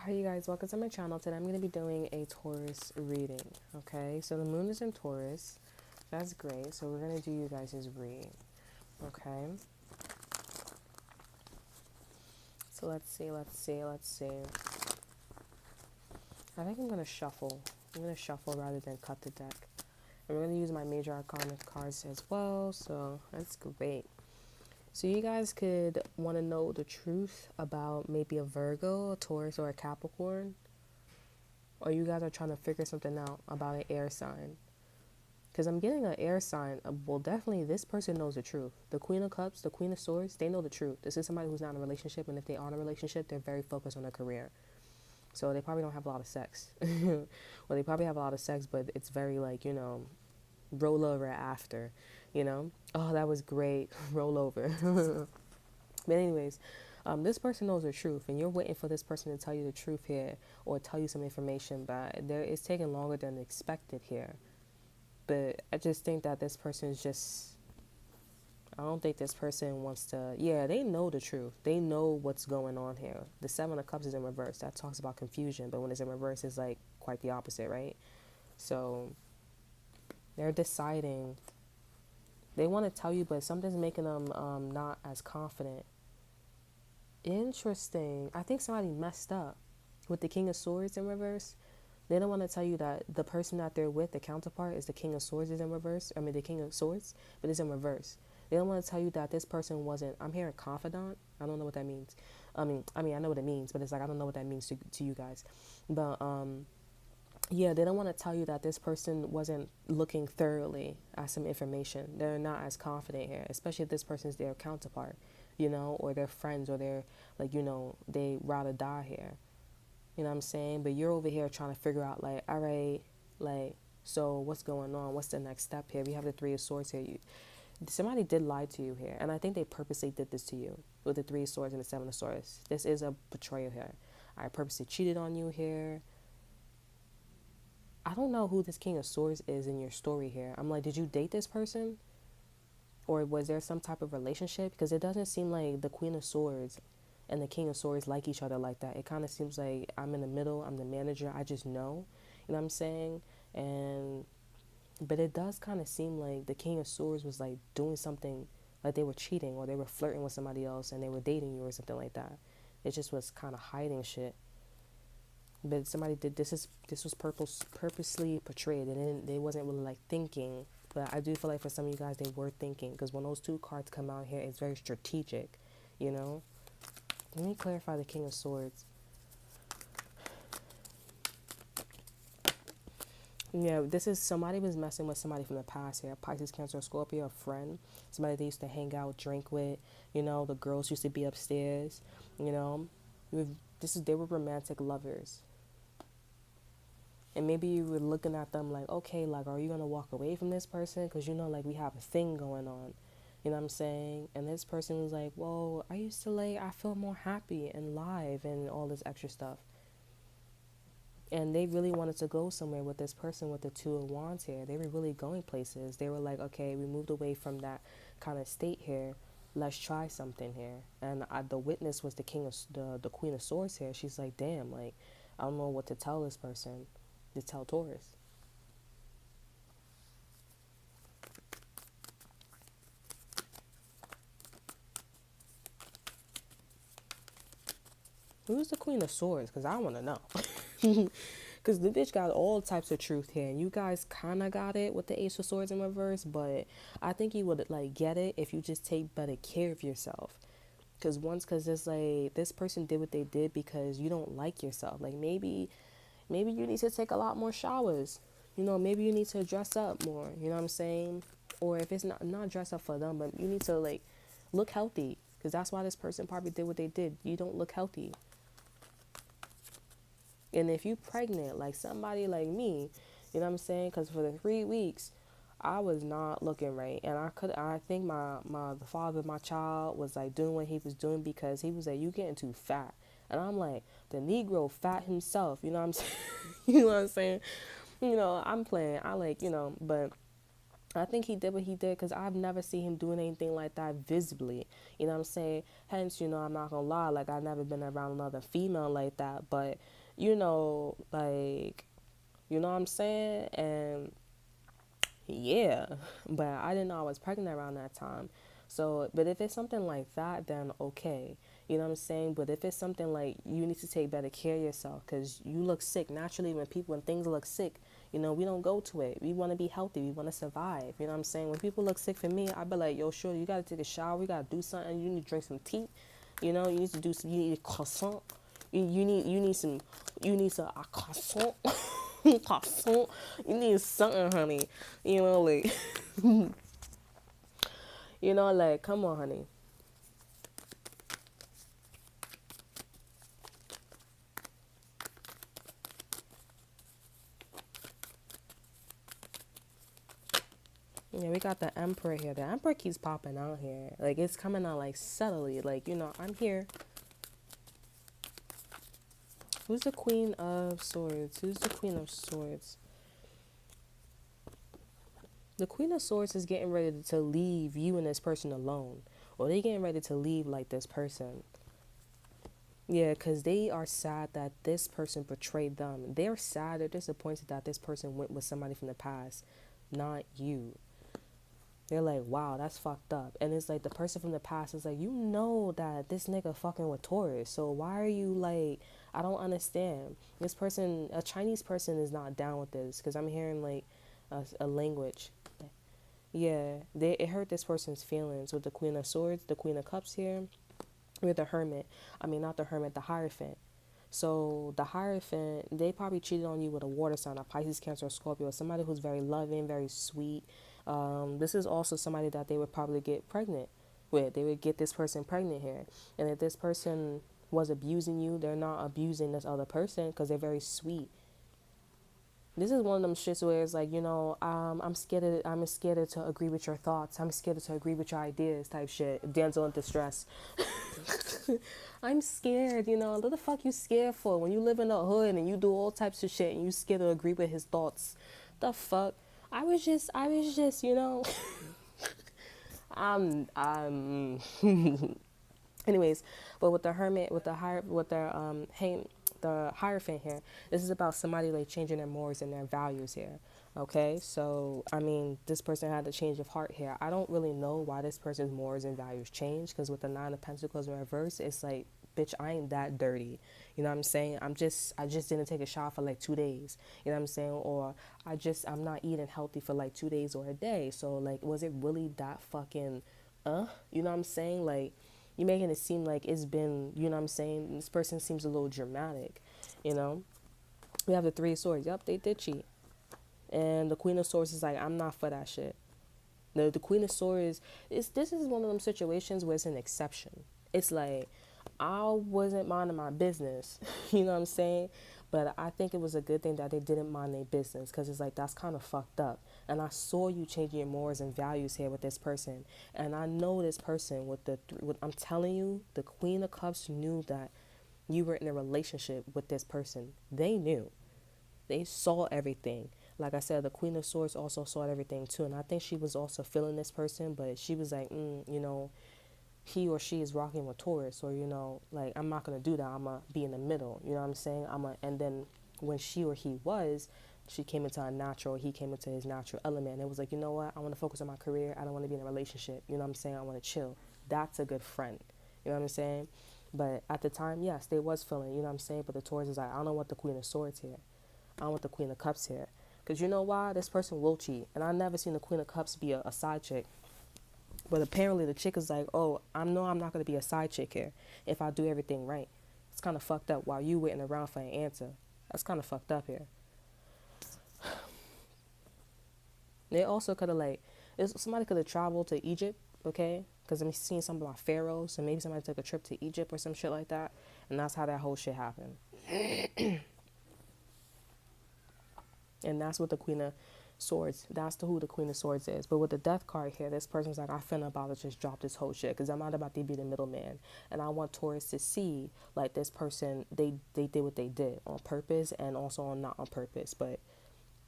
Hi you guys, welcome to my channel. Today I'm going to be doing a Taurus reading. Okay, so the moon is in Taurus. That's great. So we're going to do you guys' reading. Okay, so let's see. I think I'm going to shuffle. I'm going to shuffle rather than cut the deck. And we're going to use my major arcana cards as well. So that's great. So you guys could want to know the truth about maybe a Virgo, a Taurus, or a Capricorn. Or you guys are trying to figure something out about an air sign. Because I'm getting an air sign. Well, definitely this person knows the truth. The Queen of Cups, the Queen of Swords, they know the truth. This is somebody who's not in a relationship, and if they are in a relationship, they're very focused on their career. So they probably don't have a lot of sex. Well, they probably have a lot of sex, but it's very like, roll over after. Oh, that was great. Roll over. But anyways, this person knows the truth, and you're waiting for this person to tell you the truth here or tell you some information, but it's taking longer than expected here. But I just think that this person is just, I don't think this person wants to, yeah, they know the truth. They know what's going on here. The Seven of Cups is in reverse. That talks about confusion, but when it's in reverse, it's like quite the opposite, right? So they're deciding. They want to tell you, but something's making them not as confident. Interesting. I think somebody messed up with the King of Swords in reverse. They don't want to tell you that the person that they're with, the counterpart, is the King of Swords is in reverse. I mean, the King of Swords, but it's in reverse. They don't want to tell you that this person wasn't. I'm hearing confidant. I don't know what that means. I know what it means, but it's like I don't know what that means to you guys. But yeah, they don't want to tell you that this person wasn't looking thoroughly at some information. They're not as confident here, especially if this person's their counterpart, or their friends, or they're like, they rather die here. You know what I'm saying? But you're over here trying to figure out, like, all right, like, so what's going on? What's the next step here? We have the Three of Swords here. Somebody did lie to you here. And I think they purposely did this to you with the Three of Swords and the Seven of Swords. This is a betrayal here. I purposely cheated on you here. I don't know who this King of Swords is in your story here. I'm like, did you date this person? Or was there some type of relationship? Because it doesn't seem like the Queen of Swords and the King of Swords like each other like that. It kind of seems like I'm in the middle. I'm the manager. I just know. You know what I'm saying? But it does kind of seem like the King of Swords was like doing something, like they were cheating or they were flirting with somebody else and they were dating you or something like that. It just was kind of hiding shit. But somebody did this was purposely portrayed, and they wasn't really like thinking. But I do feel like for some of you guys they were thinking, because when those two cards come out here, it's very strategic, you know. Let me clarify the King of Swords. Yeah, this is somebody was messing with somebody from the past here. Pisces, Cancer, Scorpio, a friend. Somebody they used to hang out, drink with. The girls used to be upstairs. You know, they were romantic lovers. And maybe you were looking at them like, okay, like, are you going to walk away from this person? Because, like, we have a thing going on. You know what I'm saying? And this person was like, well, I used to I feel more happy and live and all this extra stuff. And they really wanted to go somewhere with this person with the Two of Wands here. They were really going places. They were like, okay, we moved away from that kind of state here. Let's try something here. And the witness was the Queen of Swords here. She's like, damn, like, I don't know what to tell this person, to tell Taurus. Who's the Queen of Swords? Because I want to know. Because the bitch got all types of truth here. And you guys kind of got it with the Ace of Swords in reverse. But I think you would, like, get it if you just take better care of yourself. Because it's like, this person did what they did because you don't like yourself. Like, maybe you need to take a lot more showers. Maybe you need to dress up more. You know what I'm saying? Or if it's not dress up for them, but you need to, like, look healthy. Because that's why this person probably did what they did. You don't look healthy. And if you pregnant, like somebody like me, you know what I'm saying? Because for the 3 weeks, I was not looking right. And I think the father of my child was like doing what he was doing because he was like, you getting too fat. And I'm like, the Negro fat himself, you know what I'm saying? You know what I'm saying? I'm playing. But I think he did what he did because I've never seen him doing anything like that visibly. You know what I'm saying? Hence, I'm not gonna lie, like I've never been around another female like that. But, like, you know what I'm saying? And yeah, but I didn't know I was pregnant around that time. So, but if it's something like that, then okay. You know what I'm saying? But if it's something like you need to take better care of yourself because you look sick naturally when things look sick, we don't go to it. We want to be healthy. We want to survive. You know what I'm saying? When people look sick for me, I be like, yo, sure, you got to take a shower. You got to do something. You need to drink some tea. You need to do some, you need a croissant. You need some a croissant. Croissant. You need something, honey. Like, like, come on, honey. Yeah, we got the Emperor here. The Emperor keeps popping out here. Like, it's coming out, like, subtly. Like, I'm here. Who's the Queen of Swords? Who's the Queen of Swords? The Queen of Swords is getting ready to leave you and this person alone. Or they getting ready to leave, like, this person. Yeah, because they are sad that this person betrayed them. They're sad, they're disappointed that this person went with somebody from the past, not you. They're like, wow, that's fucked up. And it's like the person from the past is like, that this nigga fucking with Taurus. So why are you like, I don't understand. This person, a Chinese person is not down with this because I'm hearing like a language. Yeah, it hurt this person's feelings with the Queen of Swords, the Queen of Cups here, with the Hermit. I mean, not the Hermit, the Hierophant. So the Hierophant, they probably cheated on you with a water sign, a Pisces, Cancer, or Scorpio, somebody who's very loving, very sweet. This is also somebody that they would probably get pregnant with. They would get this person pregnant here. And if this person was abusing you, they're not abusing this other person because they're very sweet. This is one of them shits where it's like, I'm scared to agree with your thoughts. I'm scared to agree with your ideas type shit. Damsel in distress. I'm scared, what the fuck you scared for? When you live in the hood and you do all types of shit and you scared to agree with his thoughts. The fuck? I was just, I'm anyways, but with the Hermit, the Hierophant here, this is about somebody like changing their morals and their values here. Okay, so I mean, this person had a change of heart here. I don't really know why this person's morals and values changed because with the Nine of Pentacles in reverse, it's like, bitch, I ain't that dirty. You know what I'm saying? I just didn't take a shower for like 2 days. You know what I'm saying? Or I'm not eating healthy for like 2 days or a day. So like, was it really that fucking, you know what I'm saying? Like, you're making it seem like it's been, you know what I'm saying? This person seems a little dramatic, We have the Three of Swords. Yep, they did cheat. And the Queen of Swords is like, I'm not for that shit. The Queen of Swords, this is one of them situations where it's an exception. It's like, I wasn't minding my business, you know what I'm saying? But I think it was a good thing that they didn't mind their business because it's like, that's kind of fucked up. And I saw you changing your morals and values here with this person. And I know this person I'm telling you, the Queen of Cups knew that you were in a relationship with this person. They knew. They saw everything. Like I said, the Queen of Swords also saw everything too. And I think she was also feeling this person, but she was like, he or she is rocking with Taurus, or like, I'm not gonna do that. I'm gonna be in the middle. You know what I'm saying? And then when she came into a natural, he came into his natural element. And it was like, you know what? I want to focus on my career. I don't want to be in a relationship. You know what I'm saying? I want to chill. That's a good friend. You know what I'm saying? But at the time, yes, they was feeling. You know what I'm saying? But the Taurus is like, I don't want the Queen of Swords here. I don't want the Queen of Cups here. Because you know why? This person will cheat. And I never seen the Queen of Cups be a side chick. But apparently the chick is like, oh, I'm not going to be a side chick here if I do everything right. It's kind of fucked up while you waiting around for an answer. That's kind of fucked up here. They also could have somebody could have traveled to Egypt, okay? Because I'm seeing something about pharaohs, so maybe somebody took a trip to Egypt or some shit like that. And that's how that whole shit happened. And that's what the Queen of Swords, that's who the Queen of Swords is. But with the Death card here, this person's like, I finna about to just drop this whole shit because I'm not about to be the middleman. And I want Taurus to see, like, this person, they did what they did on purpose and also not on purpose. But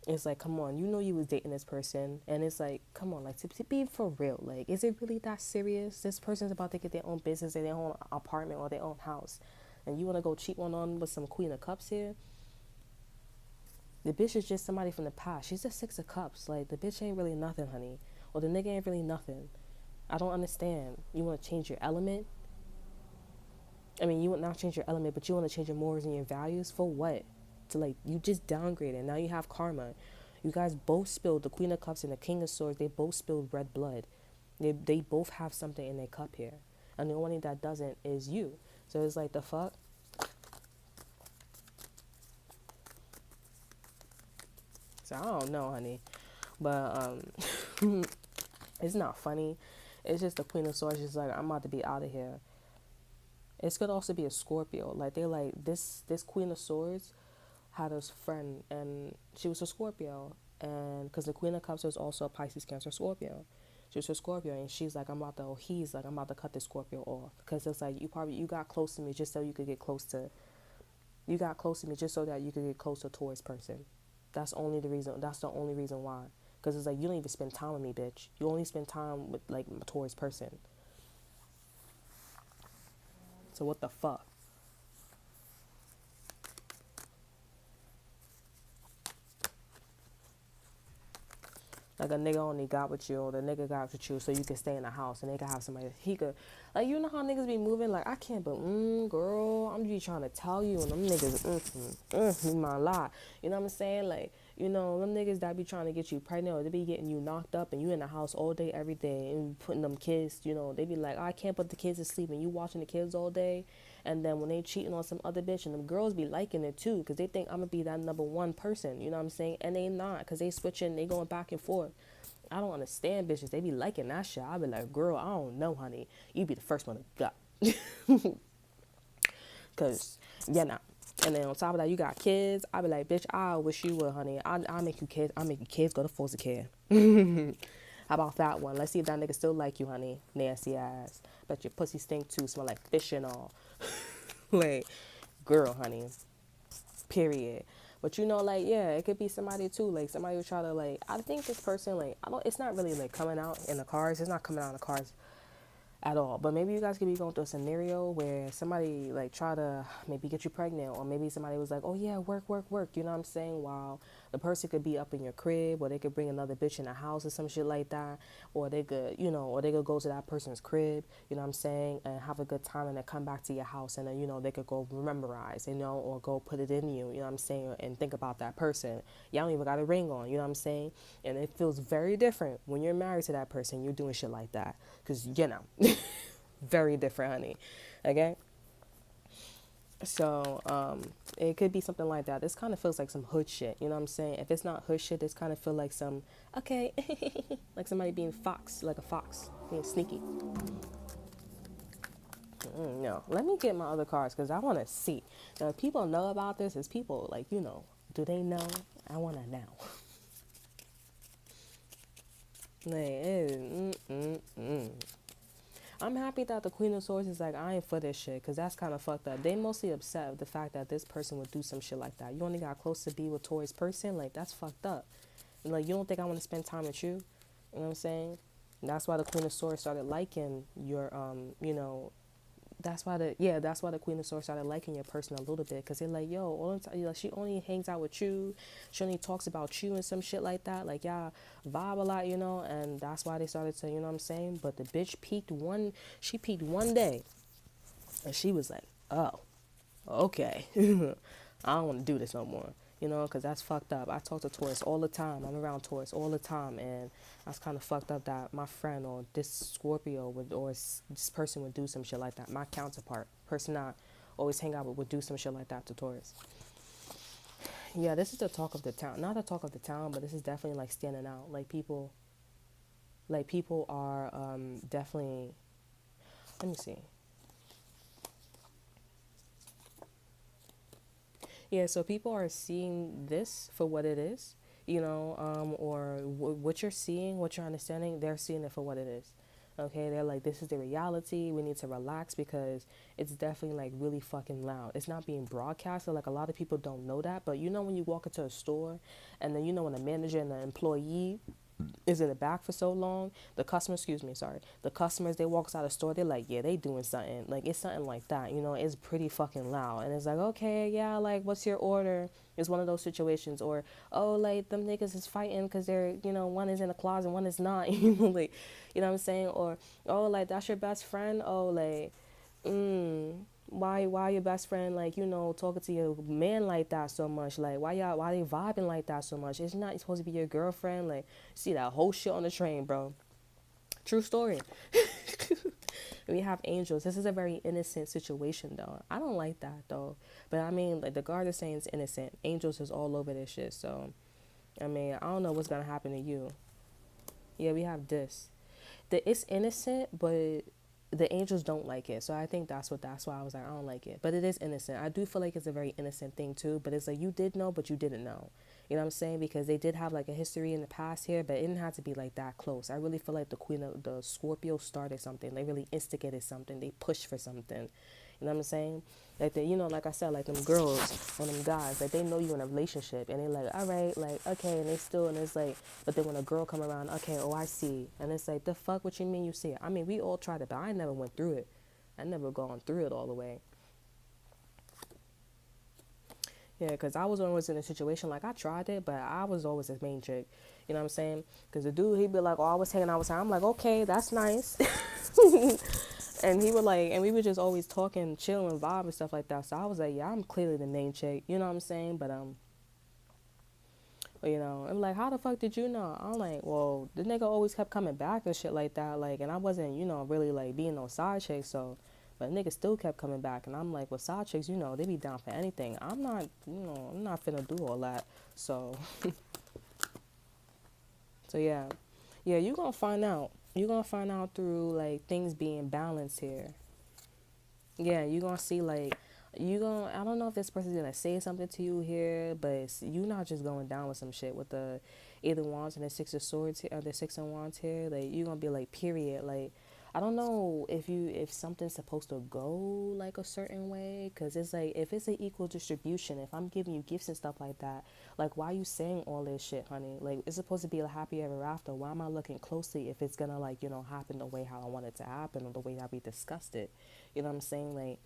It's like, come on, you know you was dating this person, and it's like, come on, like to be for real, like, is it really that serious? This person's about to get their own business, their own apartment, or their own house, and you want to go cheat one on with some Queen of Cups here? The bitch is just somebody from the past. She's a Six of Cups. Like, the bitch ain't really nothing, honey, or the nigga ain't really nothing. I don't understand. You want to change your element? I mean, you would not change your element, but you want to change your morals and your values for what? To like, you just downgraded. Now you have karma. You guys both spilled the Queen of Cups and the King of Swords. They both spilled red blood. They both have something in their cup here, and the only thing that doesn't is you. So it's like, the fuck. So I don't know, honey, but it's not funny. It's just the Queen of Swords. Just like, I'm about to be out of here. It's could also be a Scorpio. Like, they like this Queen of Swords had a friend, and she was a Scorpio, and because the Queen of Cups was also a Pisces, Cancer, Scorpio. She was a Scorpio, and she's like, he's like, I'm about to cut this Scorpio off, because it's like, you got close to me just so you could get close to, you got close to me just so that you could get close to Taurus person. That's only the reason. That's the only reason why. Because it's like, you don't even spend time with me, bitch. You only spend time with like a Taurus person. So what the fuck? Like, a nigga only got with you, or the nigga got with you so you can stay in the house and they can have somebody, he could, like, you know how niggas be moving? Like, I can't, but, girl, I'm just trying to tell you, and them niggas, you my lot. You know what I'm saying? Like, you know, them niggas that be trying to get you pregnant, or they be getting you knocked up, and you in the house all day, every day, and putting them kids, you know, they be like, I can't put the kids to sleep, and you watching the kids all day. And then when they cheating on some other bitch, and them girls be liking it too, because they think I'm gonna be that number one person, you know what I'm saying? And they not, because they switching, they going back and forth. I don't understand bitches. They be liking that shit. I be like, girl, I don't know, honey. You be the first one to go. Because, yeah, nah. And then on top of that, you got kids. I be like, bitch, I wish you would, honey. I'll make you kids. I'll make you kids go to foster care. How about that one? Let's see if that nigga still like you, honey. Nasty ass. Bet your pussy stink too. Smell like fish and all. Like, girl, honey. Period. But you know, like, yeah, it could be somebody too. Like, somebody who try to, like, I think this person, like, I don't, it's not really like coming out in the cards. It's not coming out in the cards at all. But maybe you guys could be going through a scenario where somebody like try to maybe get you pregnant, or maybe somebody was like, oh yeah, work, work, work, you know what I'm saying? While the person could be up in your crib, or they could bring another bitch in the house or some shit like that, or they could, you know, or they could go to that person's crib, you know what I'm saying, and have a good time, and then come back to your house, and then, you know, they could go memorize, you know, or go put it in you, you know what I'm saying, and think about that person. Y'all don't even got a ring on, you know what I'm saying? And it feels very different when you're married to that person, you're doing shit like that, because, you know, very different, honey. Okay? So, it could be something like that. This kind of feels like some hood shit. You know what I'm saying? If it's not hood shit, this kind of feel like some, okay, like somebody being fox, like a fox, being sneaky. No, let me get my other cards because I want to see. Now, if people know about this, is people like, you know, do they know? I want to know. I'm happy that the Queen of Swords is like, I ain't for this shit, because that's kind of fucked up. They mostly upset with the fact that this person would do some shit like that. You only got close to be with Taurus person, like, that's fucked up. And, like, you don't think I want to spend time with you? You know what I'm saying? And that's why the Queen of Swords started liking your, you know, that's why the Queen of Swords started liking your person a little bit, because they're like, yo, all the time, like, she only hangs out with you, she only talks about you and some shit like that, like, y'all vibe a lot, you know, and that's why they started to, you know what I'm saying? But the bitch she peaked one day, and she was like, oh, okay, I don't want to do this no more, you know, because that's fucked up. I talk to Taurus all the time. I'm around Taurus all the time, and that's kind of fucked up that my friend or this Scorpio would, or this person would do some shit like that. My counterpart, person I always hang out with, would do some shit like that to Taurus. Yeah, this is the talk of the town. Not the talk of the town, but this is definitely like standing out. Like people are definitely. Let me see. Yeah, so people are seeing this for what it is, you know, or what you're seeing, what you're understanding, they're seeing it for what it is. Okay, they're like, this is the reality. We need to relax because it's definitely like really fucking loud. It's not being broadcasted. Like a lot of people don't know that, but you know when you walk into a store, and then you know when the manager and the employee is in the back for so long, the customer, excuse me, sorry, the customers, they walk out of the store, they're like, yeah, they doing something. Like it's something like that. You know, it's pretty fucking loud, and it's like, okay, yeah, like what's your order? It's one of those situations. Or, oh, like them niggas is fighting because they're, you know, one is in the closet, one is not. You know, like, you know what I'm saying? Or, oh, like that's your best friend. Oh, like, why your best friend, like, you know, talking to your man like that so much? Like, why they vibing like that so much? It's not supposed to be your girlfriend. Like, see that whole shit on the train, bro. True story. We have angels. This is a very innocent situation, though. I don't like that, though. But I mean, like the guard is saying it's innocent. Angels is all over this shit. So I mean, I don't know what's gonna happen to you. Yeah, we have this. It's innocent, but the angels don't like it. So I think that's why I was like, I don't like it. But it is innocent. I do feel like it's a very innocent thing too. But it's like you did know, but you didn't know. You know what I'm saying? Because they did have like a history in the past here, but it didn't have to be like that close. I really feel like the Queen of the Scorpio started something. They really instigated something. They pushed for something. You know what I'm saying? Like they, you know, like I said, like them girls and them guys, like they know you in a relationship, and they're like, all right, like okay, and they still, and it's like, but then when a girl come around, okay, oh I see, and it's like, the fuck, what you mean you see it? I mean, we all tried it, but I never went through it. I never gone through it all the way. Yeah, because I was always in a situation like I tried it, but I was always his main chick. You know what I'm saying? Because the dude, he'd be like, oh, I was hanging out with her. I'm like, okay, that's nice. And he would like, and we would just always talking, chill and vibe and stuff like that. So I was like, yeah, I'm clearly the main chick. You know what I'm saying? But, you know, I'm like, how the fuck did you know? I'm like, well, the nigga always kept coming back and shit like that. Like, and I wasn't, you know, really like being no side chick. So, but nigga still kept coming back. And I'm like, well, side chicks, you know, they be down for anything. I'm not, you know, I'm not finna do all that. So, so yeah. Yeah, you gonna find out. You gonna find out through like things being balanced here. Yeah, you gonna see like I don't know if this person's gonna say something to you here, but you not just going down with some shit with the eight of wands and the six of swords here, or the six of wands here. Like you gonna be like, period. Like I don't know if something's supposed to go like a certain way, because it's like if it's an equal distribution, if I'm giving you gifts and stuff like that, like why are you saying all this shit, honey? Like it's supposed to be a happy ever after. Why am I looking closely if it's gonna like, you know, happen the way how I want it to happen or the way that we discussed it? You know what I'm saying? Like,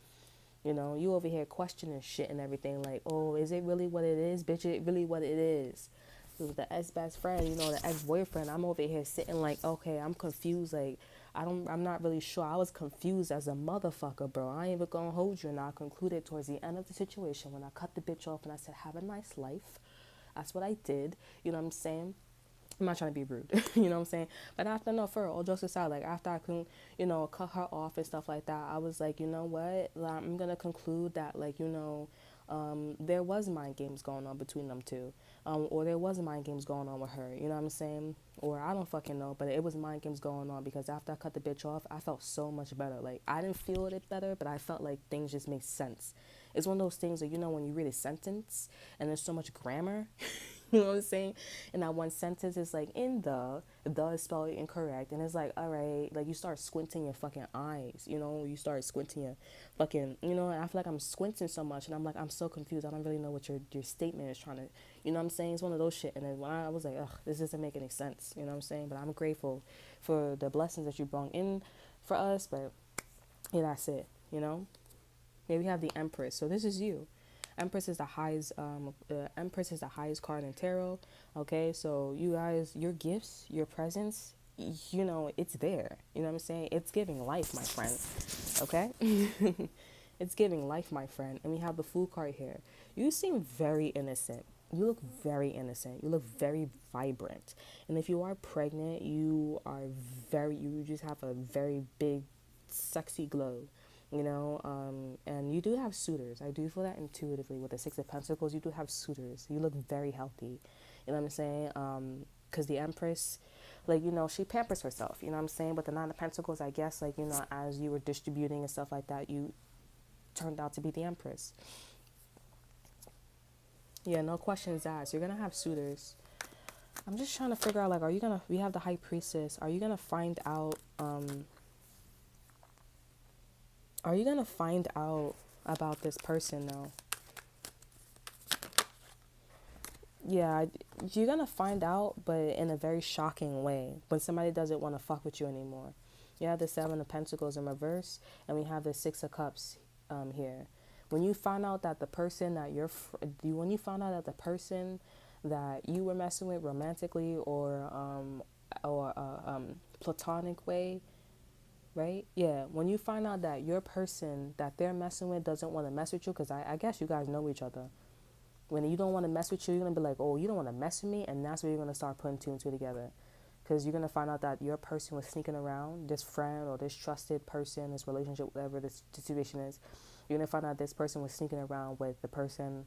you know, you over here questioning shit and everything. Like, oh, is it really what it is? Bitch, it really what it is. With the ex-best friend, you know, the ex-boyfriend, I'm over here sitting like, okay, I'm confused. Like, I'm not really sure. I was confused as a motherfucker, bro. I ain't even gonna hold you. And I concluded towards the end of the situation when I cut the bitch off and I said, have a nice life. That's what I did. You know what I'm saying? I'm not trying to be rude, you know what I'm saying? But after, no, for real, all jokes aside, like after I can, you know, cut her off and stuff like that, I was like, you know what? Like, I'm gonna conclude that, like, you know, there was mind games going on between them two, or there was mind games going on with her. You know what I'm saying? Or I don't fucking know, but it was mind games going on because after I cut the bitch off, I felt so much better. Like I didn't feel it better, but I felt like things just made sense. It's one of those things that, you know, when you read a sentence and there's so much grammar. You know what I'm saying? And that one sentence is like, in the is spelled incorrect. And it's like, all right, like you start squinting your fucking eyes, you know, you start squinting your fucking, you know, and I feel like I'm squinting so much and I'm like, I'm so confused. I don't really know what your statement is trying to, you know what I'm saying? It's one of those shit. And then when I was like, ugh, this doesn't make any sense, you know what I'm saying? But I'm grateful for the blessings that you brought in for us. But yeah, that's it, you know? Here we have the Empress. So this is you. Empress is the highest card in tarot. Okay, so you guys, your gifts, your presence, you know, it's there. You know what I'm saying? It's giving life, my friend. Okay? It's giving life, my friend. And we have the Fool card here. You seem very innocent. You look very innocent. You look very vibrant. And if you are pregnant, you just have a very big, sexy glow, you know, and you do have suitors. I do feel that intuitively with the Six of Pentacles. You do have suitors. You look very healthy. You know what I'm saying? Because the Empress, like, you know, she pampers herself. You know what I'm saying? But the Nine of Pentacles, I guess, like, you know, as you were distributing and stuff like that, you turned out to be the Empress. Yeah, no questions asked. You're gonna have suitors. I'm just trying to figure out, like, we have the High Priestess. Are you gonna find out Are you gonna find out about this person though? Yeah, you're gonna find out, but in a very shocking way. When somebody doesn't want to fuck with you anymore. You have the Seven of Pentacles in reverse, and we have the Six of Cups here. When you find out that the person that when you find out that the person that you were messing with romantically or platonic way, right? Yeah, when you find out that your person that they're messing with doesn't want to mess with you, because I guess you guys know each other. When you don't want to mess with you, you're going to be like, oh, you don't want to mess with me? And that's where you're going to start putting two and two together. Because you're going to find out that your person was sneaking around, this friend or this trusted person, this relationship, whatever this situation is. You're going to find out this person was sneaking around with the person,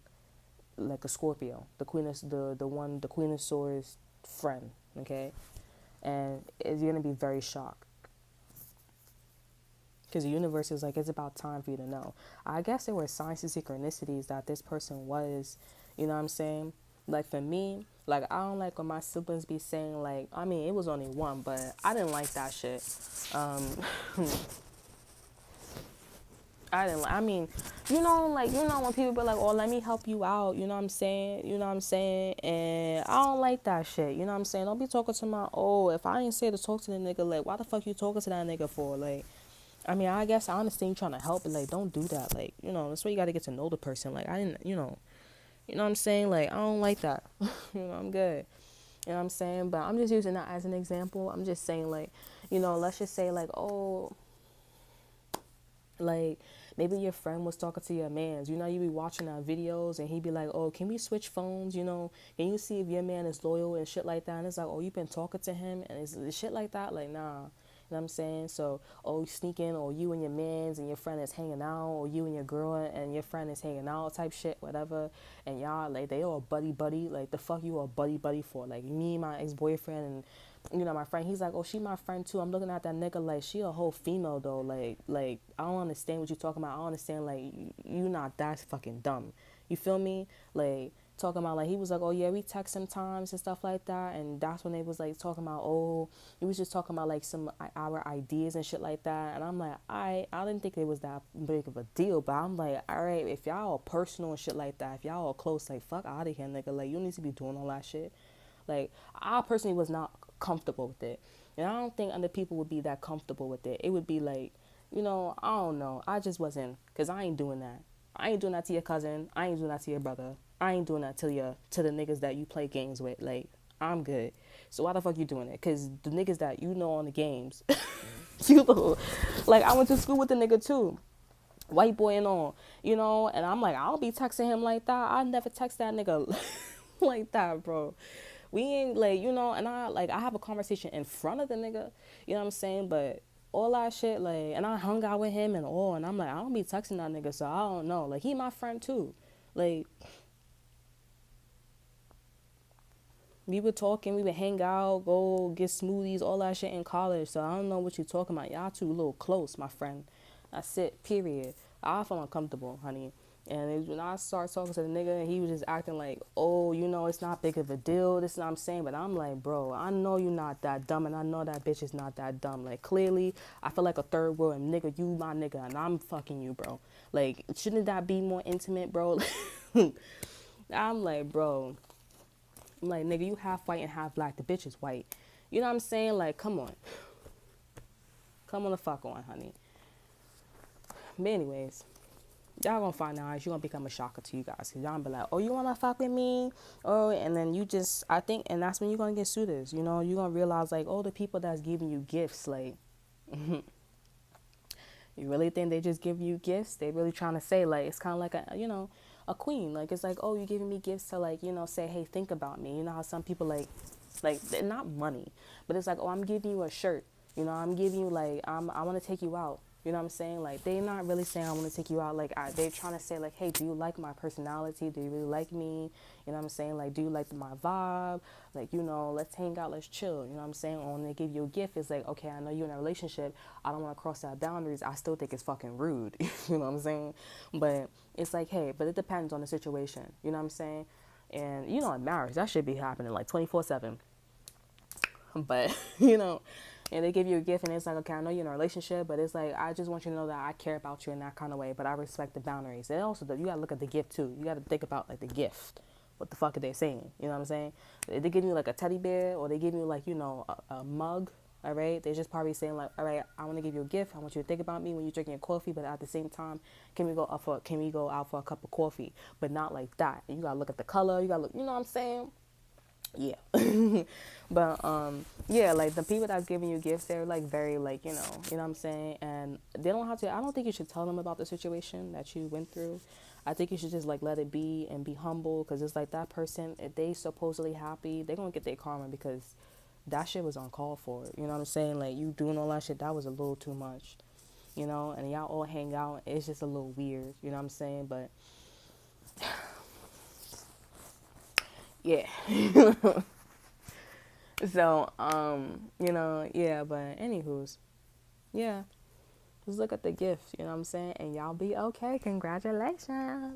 like a Scorpio, the Queen of Swords friend, okay? And you're going to be very shocked. Because the universe is like, it's about time for you to know. I guess there were signs and synchronicities that this person was, you know what I'm saying? Like for me, like I don't like when my siblings be saying like, I mean, it was only one, but I didn't like that shit. Um, I mean, like, when people be like, oh, let me help you out, you know what I'm saying? You know what I'm saying? And I don't like that shit, you know what I'm saying? Don't be talking to my, oh, if I ain't say to talk to the nigga, like, why the fuck you talking to that nigga for? Like, I mean, I guess I understand you trying to help, but like, don't do that. Like, that's why you got to get to know the person. Like, I didn't, you know what I'm saying? Like, I don't like that. I'm good. You know what I'm saying? But I'm just using that as an example. I'm just saying, like, let's just say, like, oh, like, maybe your friend was talking to your mans. You be watching our videos and he be like, oh, can we switch phones? Can you see if your man is loyal and shit like that? And it's like, oh, you been talking to him and it's shit like that? Like, nah. You know what I'm saying? So, oh, you sneaking, or you and your mans and your friend is hanging out, or you and your girl and your friend is hanging out type shit, whatever. And y'all, like, they all buddy. Like, the fuck you all buddy for? Like, me, my ex-boyfriend, and my friend, he's like, oh, she my friend too. I'm looking at that nigga like she a whole female though. Like I don't understand what you talking about. I don't understand, like, you not that fucking dumb. You feel me? Like, talking about, like, he was like, oh yeah, we text sometimes and stuff like that. And that's when they was like talking about, oh, he was just talking about like some our ideas and shit like that. And I'm like, I didn't think it was that big of a deal. But I'm like, all right, if y'all are personal and shit like that, if y'all are close, like, fuck out of here, nigga. Like, you need to be doing all that shit. Like, I personally was not comfortable with it. And I don't think other people would be that comfortable with it. It would be like, I don't know. I just wasn't, because I ain't doing that. I ain't doing that to your cousin. I ain't doing that to your brother. I ain't doing that to the niggas that you play games with. Like, I'm good. So why the fuck you doing it? Because the niggas that you know on the games, like, I went to school with the nigga too. White boy and all, and I'm like, I'll be texting him like that. I never text that nigga like that, bro. We ain't like, and I have a conversation in front of the nigga, you know what I'm saying? But all that shit, like, and I hung out with him and all, and I'm like, I don't be texting that nigga, so I don't know. Like, he my friend too. Like, we would talk and we would hang out, go get smoothies, all that shit in college. So I don't know what you talking about. Y'all too a little close, my friend. That's it, period. I feel uncomfortable, honey. And when I start talking to the nigga, and he was just acting like, oh, it's not big of a deal. This is what I'm saying. But I'm like, bro, I know you're not that dumb, and I know that bitch is not that dumb. Like, clearly, I feel like a third world, and nigga, you my nigga, and I'm fucking you, bro. Like, shouldn't that be more intimate, bro? I'm like, bro. I'm like, nigga, you half white and half black. The bitch is white. You know what I'm saying? Like, come on. Come on the fuck on, honey. But anyways, y'all gonna find out. You're gonna become a shocker to you guys. Cause y'all gonna be like, oh, you wanna fuck with me? Oh, and then I think, and that's when you're gonna get suitors. You're gonna realize, like, oh, the people that's giving you gifts, like, you really think they just give you gifts? They really trying to say, like, it's kind of like a queen. Like, it's like, oh, you giving me gifts to, like, say, hey, think about me. You know how some people, like, they're not money, but it's like, oh, I'm giving you a shirt. I'm giving you, like, I want to take you out. You know what I'm saying? Like, they're not really saying I want to take you out. Like, they're trying to say, like, hey, do you like my personality? Do you really like me? You know what I'm saying? Like, do you like my vibe? Like, let's hang out, let's chill. You know what I'm saying? Or when they give you a gift, it's like, okay, I know you're in a relationship. I don't want to cross that boundaries. I still think it's fucking rude. You know what I'm saying? But it's like, hey, but it depends on the situation. You know what I'm saying? And, in marriage, that should be happening like 24/7. But, And they give you a gift, and it's like, okay, I know you're in a relationship, but it's like, I just want you to know that I care about you in that kind of way, but I respect the boundaries. And also, you gotta look at the gift too. You gotta think about like the gift. What the fuck are they saying? You know what I'm saying? They give you like a teddy bear, or they give you like, you know, a mug. All right, they're just probably saying like, all right, I want to give you a gift. I want you to think about me when you're drinking your coffee, but at the same time, can we go out for a cup of coffee? But not like that. You gotta look at the color. You gotta look. You know what I'm saying? Yeah. But yeah, like the people that's giving you gifts, they're like very like, you know what I'm saying, and they don't have to. I don't think you should tell them about the situation that you went through. I think you should just like let it be and be humble, because it's like that person, if they supposedly happy, they're gonna get their karma, because that shit was uncalled for. You know what I'm saying? Like, you doing all that shit, that was a little too much, you know. And y'all all hang out, it's just a little weird. You know what I'm saying? But yeah. So, you know, yeah, but anywho's, yeah, just look at the gift, you know what I'm saying? And y'all be okay. Congratulations.